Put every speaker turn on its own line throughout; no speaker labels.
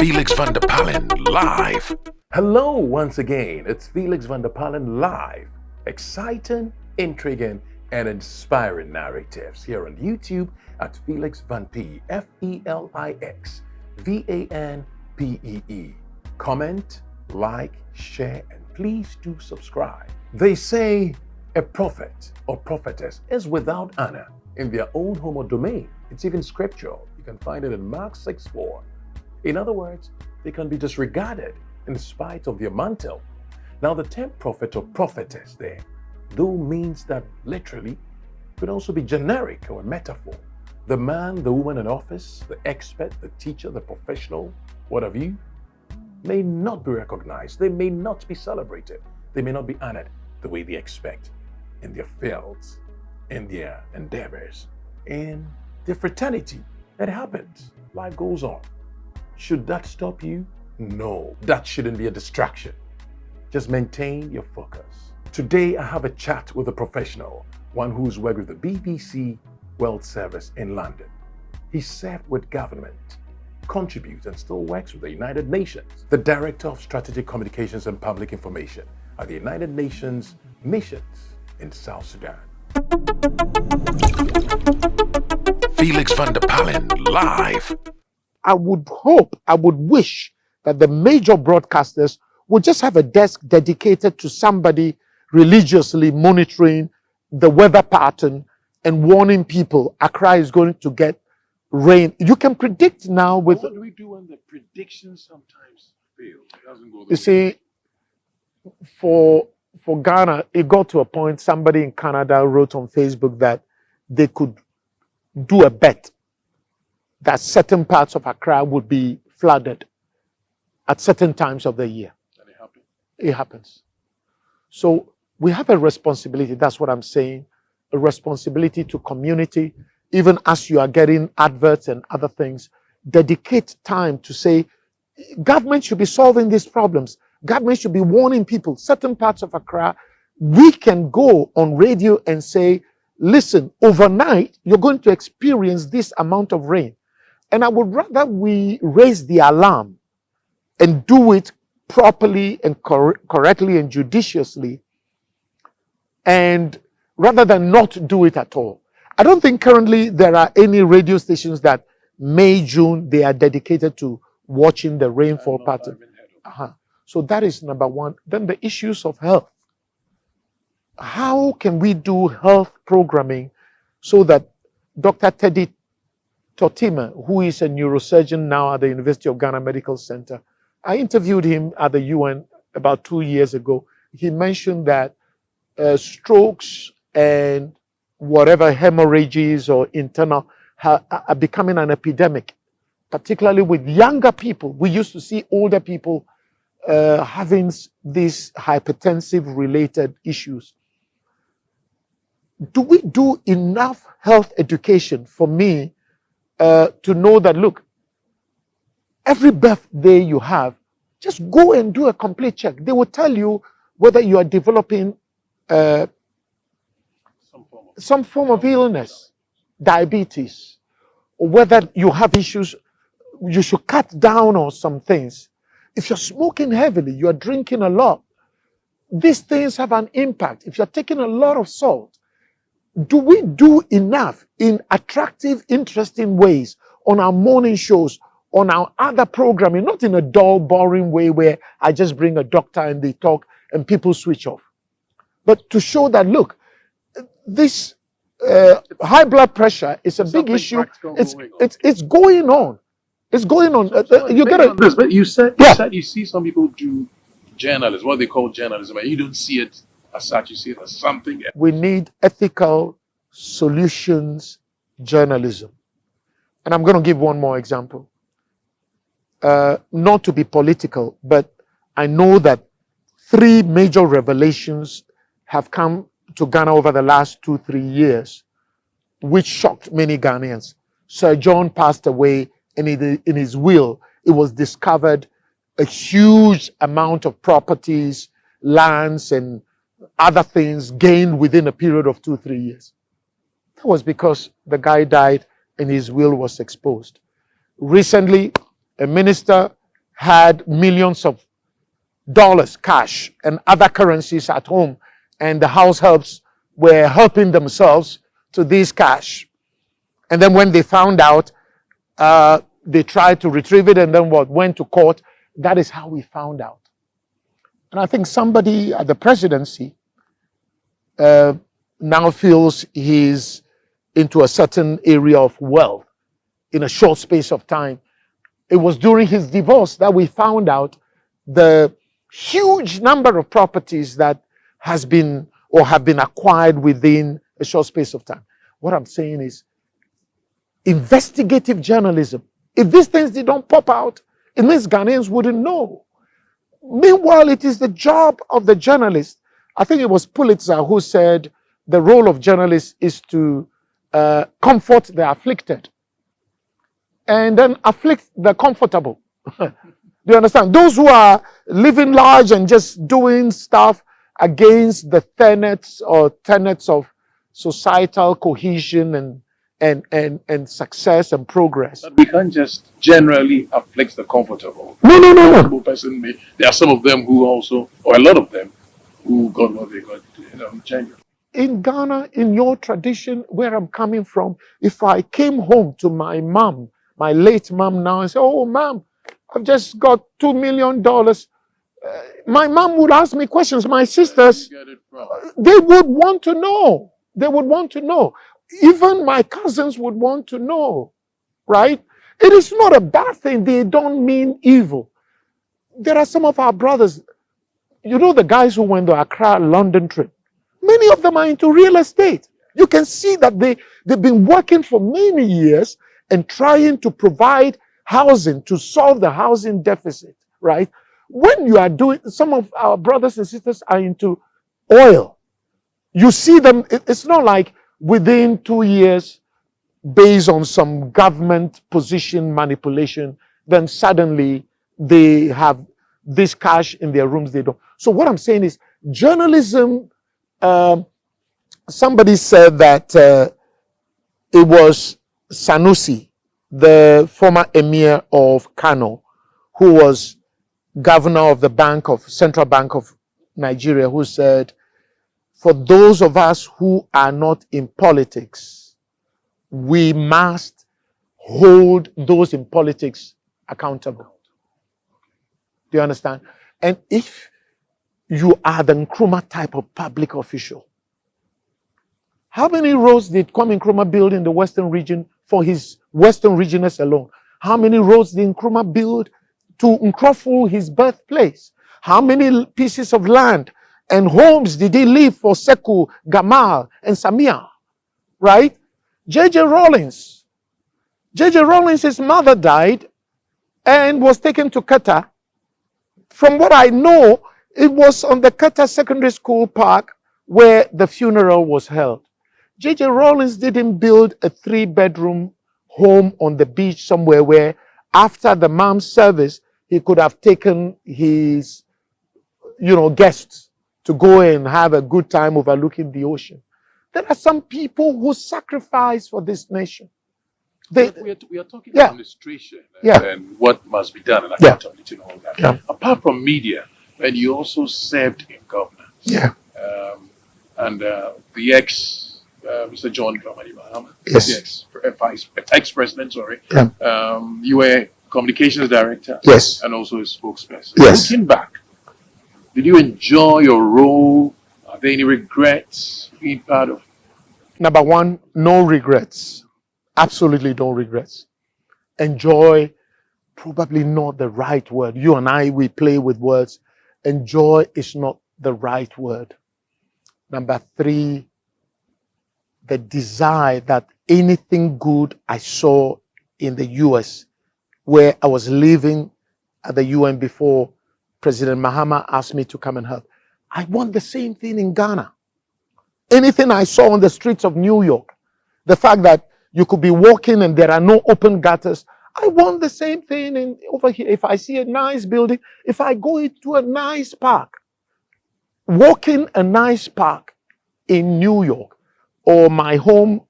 Felix Vander-Pallen live.
Hello once again, it's Felix Vander-Pallen live. Exciting, intriguing, and inspiring narratives here on YouTube at Felix Van-P, Felix Vanpee. Comment, like, share, and please do subscribe. They say a prophet or prophetess is without honor in their own home or domain. It's even scriptural. You can find it in Mark 6:4. In other words, they can be disregarded in spite of their mantle. Now, the term prophet or prophetess there, though means that literally, could also be generic or a metaphor. The man, the woman in office, the expert, the teacher, the professional, what have you, may not be recognized. They may not be celebrated. They may not be honored the way they expect in their fields, in their endeavors, in their fraternity. It happens. Life goes on. Should that stop you? No, that shouldn't be a distraction. Just maintain your focus. Today, I have a chat with a professional, one who's worked with the BBC World Service in London. He served with government, contributes and still works with the United Nations, the Director of Strategic Communications and Public Information at the United Nations missions in South Sudan.
Felix Vander-Pallen live.
I would wish that the major broadcasters would just have a desk dedicated to somebody religiously monitoring the weather pattern and warning people Accra is going to get rain. You can predict now with...
What do we do when the predictions sometimes fail? It doesn't go the way.
You see, for Ghana, it got to a point, somebody in Canada wrote on Facebook that they could do a bet that certain parts of Accra would be flooded at certain times of the year.
And it happens.
It happens. So we have a responsibility, that's what I'm saying, a responsibility to community, even as you are getting adverts and other things, dedicate time to say, government should be solving these problems. Government should be warning people, certain parts of Accra. We can go on radio and say, listen, overnight, you're going to experience this amount of rain. And I would rather we raise the alarm and do it properly and correctly and judiciously, and rather than not do it at all. I don't think currently there are any radio stations that May, June, they are dedicated to watching the rainfall pattern. So that is number one. Then the issues of health. How can we do health programming so that Dr. Teddy Totima, who is a neurosurgeon now at the University of Ghana Medical Center, I interviewed him at the UN about 2 years ago. He mentioned that strokes and whatever hemorrhages or internal are becoming an epidemic, particularly with younger people. We used to see older people having these hypertensive related issues. Do we do enough health education for me to know that, look, every birthday you have, just go and do a complete check. They will tell you whether you are developing some form of illness, diabetes, or whether you have issues, you should cut down on some things. If you're smoking heavily, you're drinking a lot, these things have an impact. If you're taking a lot of salt, do we do enough in attractive, interesting ways on our morning shows, on our other programming, not in a dull, boring way where I just bring a doctor and they talk and people switch off, but to show that, look, this high blood pressure is a big issue. It's going on. It's going on. You get it.
But you said you see some people do journalism, what they call journalism, and you don't see it as such. You see it as something else.
We need ethical solutions journalism. And I'm going to give one more example. Not to be political, but I know that 3 major revelations have come to Ghana over the last 2-3 years, which shocked many Ghanaians. Sir John passed away, and in his will, it was discovered a huge amount of properties, lands, and other things gained within a period of 2-3 years. That was because the guy died and his will was exposed. Recently, a minister had millions of dollars cash and other currencies at home, and the house helps were helping themselves to this cash. And then when they found out, they tried to retrieve it, and then went to court. That is how we found out. And I think somebody at the presidency now feels he's into a certain area of wealth in a short space of time. It was during his divorce that we found out the huge number of properties that has been or have been acquired within a short space of time. What I'm saying is investigative journalism. If these things they don't pop out, it means Ghanaians wouldn't know. Meanwhile, it is the job of the journalist. I think it was Pulitzer who said the role of journalists is to comfort the afflicted and then afflict the comfortable. Do you understand? Those who are living large and just doing stuff against the tenets of societal cohesion and success and progress.
But we can't just generally afflict the comfortable.
No.
Person there are some of them who also, or a lot of them, who got what they got, genuine.
In Ghana, in your tradition, where I'm coming from, if I came home to my mom, my late mom now, and say, "Oh, mom, I've just got $2 million," my mom would ask me questions. My sisters, they would want to know. They would want to know. Even my cousins would want to know, right? It is not a bad thing. They don't mean evil. There are some of our brothers, the guys who went the Accra, London trip. Many of them are into real estate. You can see that they've been working for many years and trying to provide housing to solve the housing deficit, right? When you are doing, some of our brothers and sisters are into oil. You see them, it's not like within 2 years, based on some government position manipulation, then suddenly they have this cash in their rooms they don't. So what I'm saying is journalism, somebody said that it was Sanusi, the former emir of Kano, who was governor of the Central Bank of Nigeria, who said, for those of us who are not in politics, we must hold those in politics accountable. Do you understand? And if you are the Nkrumah type of public official, how many roads did Kwame Nkrumah build in the Western region for his Western regioners alone? How many roads did Nkrumah build to Nkroful, his birthplace? How many pieces of land and homes did he leave for Sekou, Gamal, and Samia? Right? J.J. Rawlings. J.J. Rawlings' mother died and was taken to Qatar. From what I know, it was on the Qatar Secondary School Park where the funeral was held. J.J. Rawlings didn't build a 3-bedroom home on the beach somewhere where after the mom's service, he could have taken his, guests to go and have a good time overlooking the ocean. There are some people who sacrifice for this nation.
We are talking about administration and what must be done and accountability and all that.
Yeah.
Apart from media, and you also served in governance.
Yeah.
And the Mr. John Dramani Mahama,
Yes.
the ex-president, sorry.
Yeah.
You were communications director.
Yes.
And also a spokesperson.
Yes.
Looking back, did you enjoy your role? Are there any regrets being part of?
Number one, no regrets. Absolutely no regrets. Enjoy, probably not the right word. You and I, we play with words. Enjoy is not the right word. Number three, the desire that anything good I saw in the US, where I was living at the UN before President Mahama asked me to come and help. I want the same thing in Ghana. Anything I saw on the streets of New York, the fact that you could be walking and there are no open gutters, I want the same thing over here. If I see a nice building, if I go into a nice park, walking a nice park in New York or my home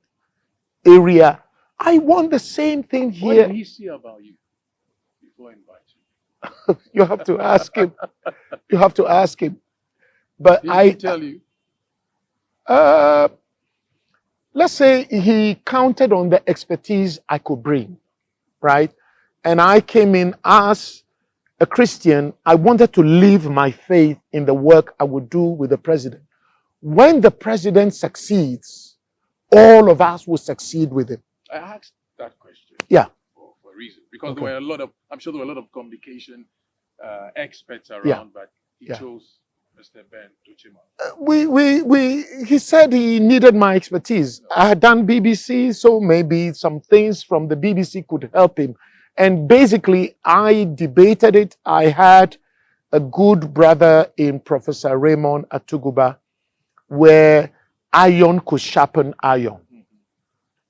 area, I want the same thing here.
What did he see about you before he invited
You have to ask him. You have to ask him. But
Did he tell you?
Uh, let's say he counted on the expertise I could bring, right? And I came in as a Christian. I wanted to live my faith in the work I would do with the president. When the president succeeds, all of us will succeed with him.
I asked that question.
Yeah.
For a reason. Because
Okay.
there were a lot of, I'm sure there were a lot of communication experts around, but he
Yeah.
chose Mr. Ben Dotsei Malor.
He said he needed my expertise. I had done BBC, so maybe some things from the BBC could help him. And basically, I debated it. I had a good brother in Professor Raymond Atuguba, where iron could sharpen iron.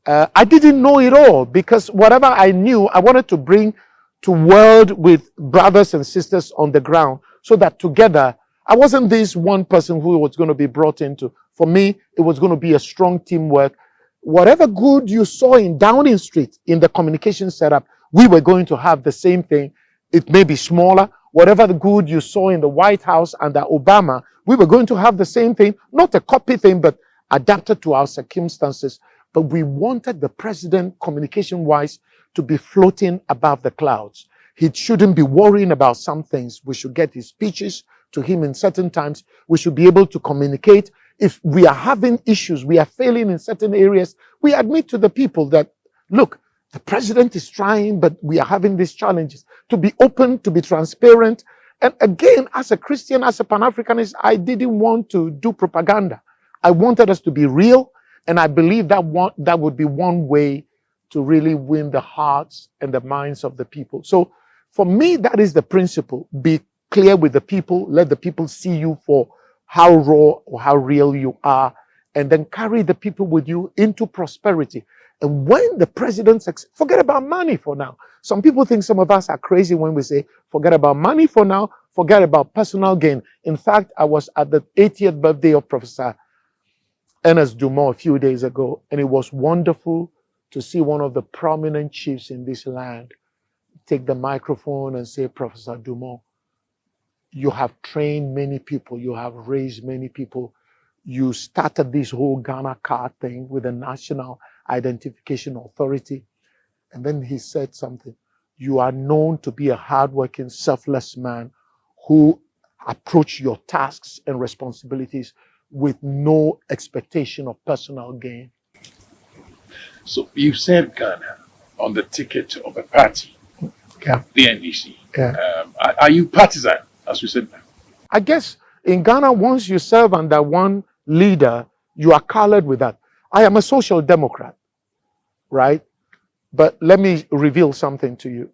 I didn't know it all, because whatever I knew, I wanted to bring to world with brothers and sisters on the ground, so that together, I wasn't this one person who was going to be brought into. For me, it was going to be a strong teamwork. Whatever good you saw in Downing Street in the communication setup, we were going to have the same thing. It may be smaller. Whatever the good you saw in the White House under Obama, we were going to have the same thing. Not a copy thing, but adapted to our circumstances. But we wanted the president, communication-wise, to be floating above the clouds. He shouldn't be worrying about some things. We should get his speeches to him in certain times. We should be able to communicate. If we are having issues, we are failing in certain areas, we admit to the people that, look, the president is trying, but we are having these challenges. To be open, to be transparent. And again, as a Christian, as a Pan-Africanist, I didn't want to do propaganda. I wanted us to be real, and I believe that that would be one way to really win the hearts and the minds of the people. So for me, that is the principle. Be clear with the people. Let the people see you for how raw or how real you are, and then carry the people with you into prosperity. And when the president forget about money for now. Some people think some of us are crazy when we say, forget about money for now, forget about personal gain. In fact, I was at the 80th birthday of Professor Ernest Dumont a few days ago, and it was wonderful to see one of the prominent chiefs in this land take the microphone and say, Professor Dumont, you have trained many people, you have raised many people. You started this whole Ghana card thing with the National Identification Authority. And then he said something. You are known to be a hardworking, selfless man who approach your tasks and responsibilities with no expectation of personal gain.
So you said Ghana on the ticket of a party,
Yeah.
the NDC.
Yeah.
Are you partisan, as you said now?
I guess in Ghana, once you serve under one leader, you are colored with that. I am a social democrat, right? But let me reveal something to you.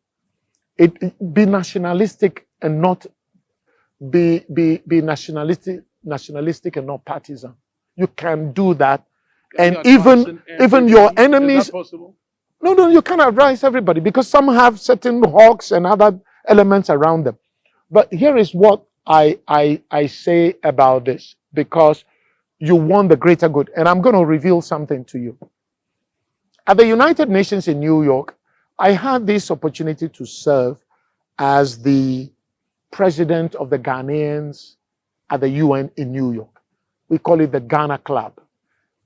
Be nationalistic and not be nationalistic and not partisan. You can do that. And even your enemies.
Is that possible?
No, you can't advise everybody, because some have certain hawks and other elements around them. But here is what I say about this, because you want the greater good. And I'm going to reveal something to you. At the United Nations in New York, I had this opportunity to serve as the president of the Ghanaians at the UN in New York. We call it the Ghana Club.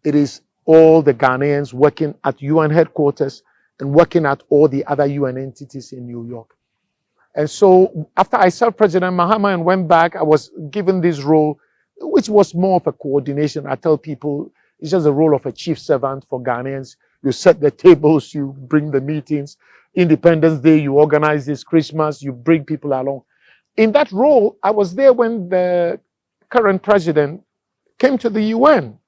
It is all the Ghanaians working at UN headquarters and working at all the other UN entities in New York. And so after I served President Mahama and went back, I was given this role, which was more of a coordination. I tell people it's just the role of a chief servant for Ghanaians. You set the tables, you bring the meetings. Independence Day, you organize this. Christmas, you bring people along. In that role, I was there when the current president came to the UN.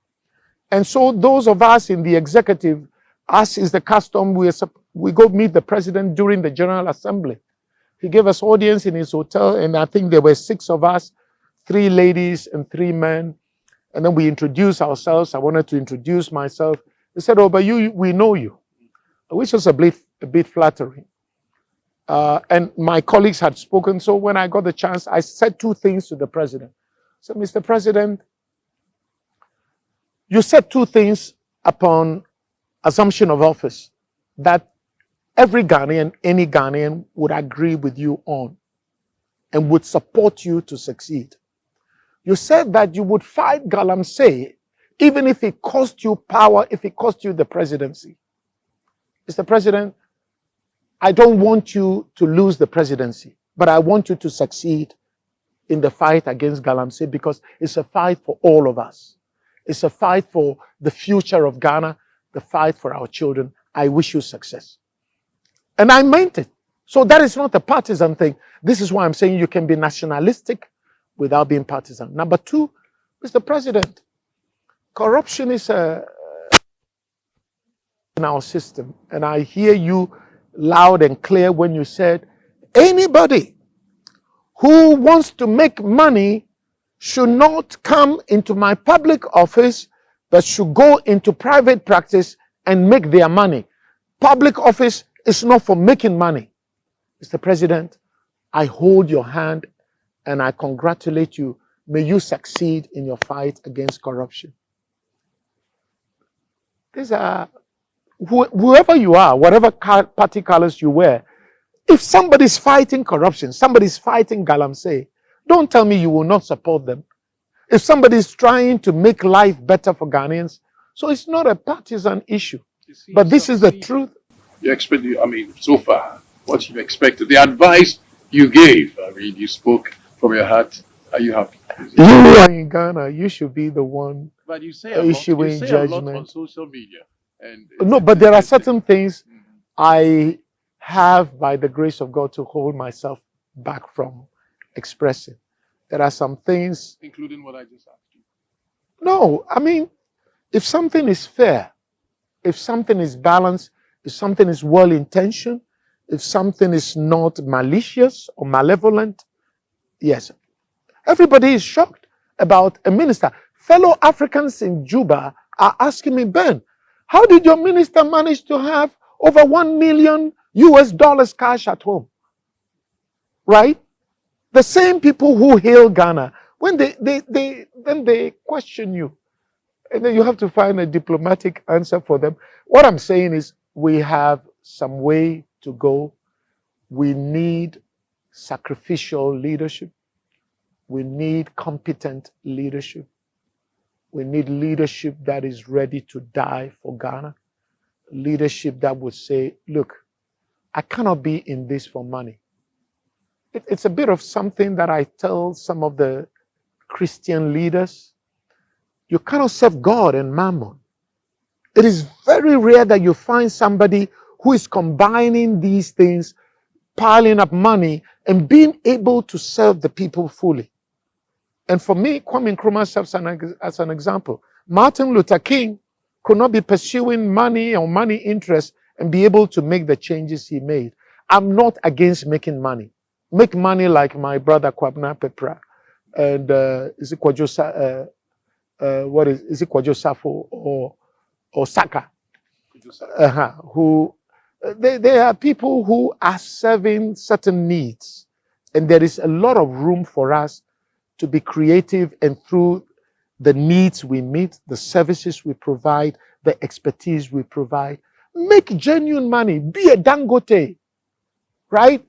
And so those of us in the executive, as is the custom, we go meet the president during the General Assembly. He gave us audience in his hotel, and I think there were 6 of us, 3 ladies and 3 men. And then we introduced ourselves. I wanted to introduce myself. He said, oh, but we know you, which was a bit flattering. And my colleagues had spoken, so when I got the chance, I said 2 things to the president. I said, Mr. President, you said 2 things upon assumption of office that every Ghanaian, any Ghanaian would agree with you on. and would support you to succeed. You said that you would fight Galamsey even if it cost you power, if it cost you the presidency. Mr. President, I don't want you to lose the presidency, but I want you to succeed in the fight against Galamsey because it's a fight for all of us. It's a fight for the future of Ghana, the fight for our children. I wish you success. And I meant it. So that is not a partisan thing. This is why I'm saying you can be nationalistic without being partisan. Number two, Mr. President, corruption is in our system. And I hear you loud and clear when you said, anybody who wants to make money should not come into my public office, but should go into private practice and make their money. Public office is not for making money. Mr. President, I hold your hand and I congratulate you. May you succeed in your fight against corruption. These are, whoever you are, whatever party colors you wear, if somebody's fighting corruption, somebody's fighting Galamsey, don't tell me you will not support them. If somebody's trying to make life better for Ghanaians, so it's not a partisan issue. But this is the truth.
You expect, I mean, so far, what you expected, the advice you gave, I mean, you spoke from your heart. Are you happy?
You are in Ghana, you should be the one
But you say
issuing
a
judgment.
lot on social media. And
No, but there are certain things I have, by the grace of God, to hold myself back from expressing. There are some things.
Including what I just asked you.
No, I mean, if something is fair, if something is balanced, if something is well-intentioned, if something is not malicious or malevolent, yes. Everybody is shocked about a minister. Fellow Africans in Juba are asking me, Ben, how did your minister manage to have over $1 million US cash at home? Right? The same people who hail Ghana, when they question you, and then you have to find a diplomatic answer for them. What I'm saying is we have some way to go. We need sacrificial leadership. We need competent leadership. We need leadership that is ready to die for Ghana. Leadership that would say, look, I cannot be in this for money. It's a bit of something that I tell some of the Christian leaders. You cannot serve God and mammon. It is very rare that you find somebody who is combining these things, piling up money, and being able to serve the people fully. And for me, Kwame Nkrumah serves as an example. Martin Luther King could not be pursuing money or money interest and be able to make the changes he made. I'm not against making money. Make money like my brother Kwabena Pepra and is it Kwajo Safo or Saka, who they are people who are serving certain needs, and there is a lot of room for us to be creative, and through the needs we meet, the services we provide, the expertise we provide, make genuine money. Be a Dangote, right?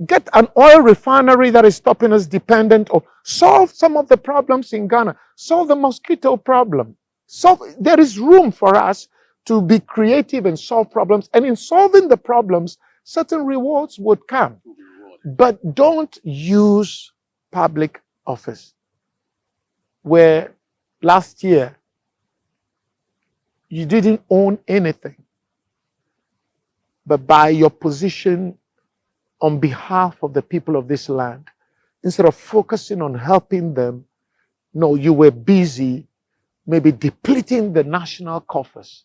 Get an oil refinery that is stopping us dependent, or solve some of the problems in Ghana. Solve the mosquito problem. There is room for us to be creative and solve problems. And in solving the problems, certain rewards would come. But don't use public office. Where last year, you didn't own anything. But by your position on behalf of the people of this land, instead of focusing on helping them, no, you were busy maybe depleting the national coffers.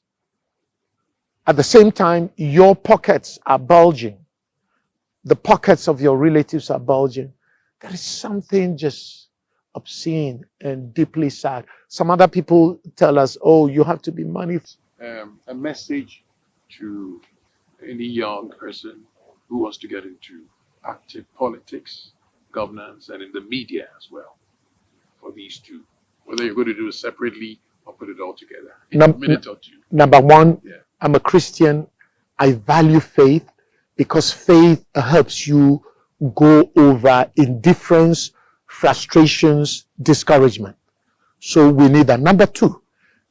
At the same time, your pockets are bulging. The pockets of your relatives are bulging. There is something just obscene and deeply sad. Some other people tell us, oh, you have to be money.
A message to any young person who wants to get into active politics, governance, and in the media as well, for these two, whether you're going to do it separately or put it all together in a minute or two.
Number one, I'm a Christian. I value faith because faith helps you go over indifference, frustrations, discouragement. So we need that. Number two,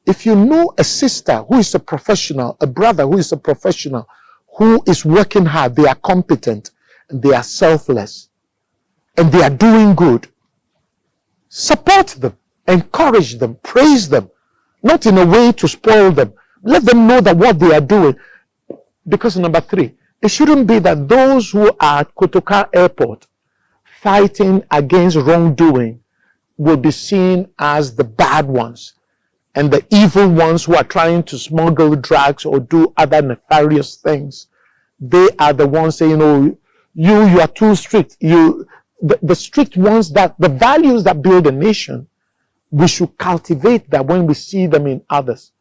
if you know a sister who is a professional, a brother who is a professional, who is working hard, they are competent, they are selfless, and they are doing good, support them, encourage them, praise them, not in a way to spoil them. Let them know that what they are doing. Because number three, it shouldn't be that those who are at Kotoka Airport fighting against wrongdoing will be seen as the bad ones, and the evil ones who are trying to smuggle drugs or do other nefarious things. They are the ones saying, oh, you are too strict. The strict ones, that the values that build a nation, we should cultivate that when we see them in others.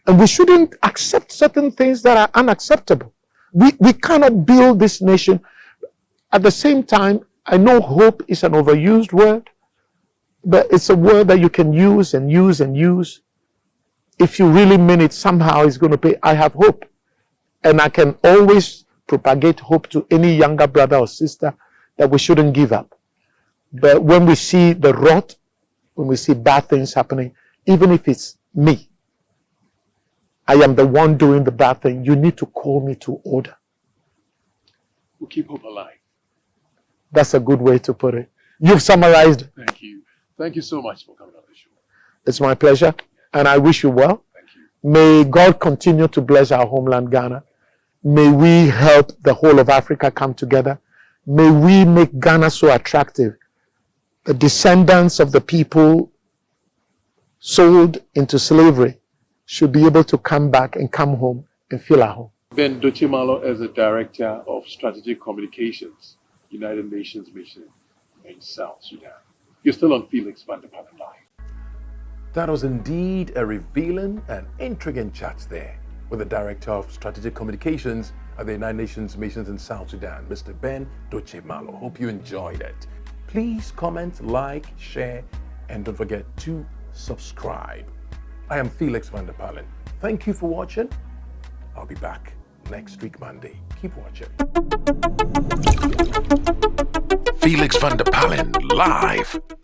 And we shouldn't accept certain things that are unacceptable. We cannot build this nation. At the same time, I know hope is an overused word, but it's a word that you can use and use and use. If you really mean it, somehow it's going to pay. I have hope. And I can always propagate hope to any younger brother or sister that we shouldn't give up. But when we see the rot, when we see bad things happening, even if it's me, I am the one doing the bad thing, you need to call me to order.
We'll keep hope alive.
That's a good way to put it. You've summarized.
Thank you. Thank you so much for coming on the show.
It's my pleasure, and I wish you well.
Thank you.
May God continue to bless our homeland, Ghana. May we help the whole of Africa come together. May we make Ghana so attractive. The descendants of the people sold into slavery should be able to come back and come home and feel at home.
Ben Dotsei Malor is the Director of Strategic Communications, United Nations Mission in South Sudan. You're still on Felix Vander-Pallen Live.
That was indeed a revealing and intriguing chat there with the Director of Strategic Communications at the United Nations Missions in South Sudan, Mr. Ben Dotsei Malor. Hope you enjoyed it. Please comment, like, share, and don't forget to subscribe. I am Felix Vander-Pallen. Thank you for watching. I'll be back next week, Monday. Keep watching.
Felix Vander-Pallen live.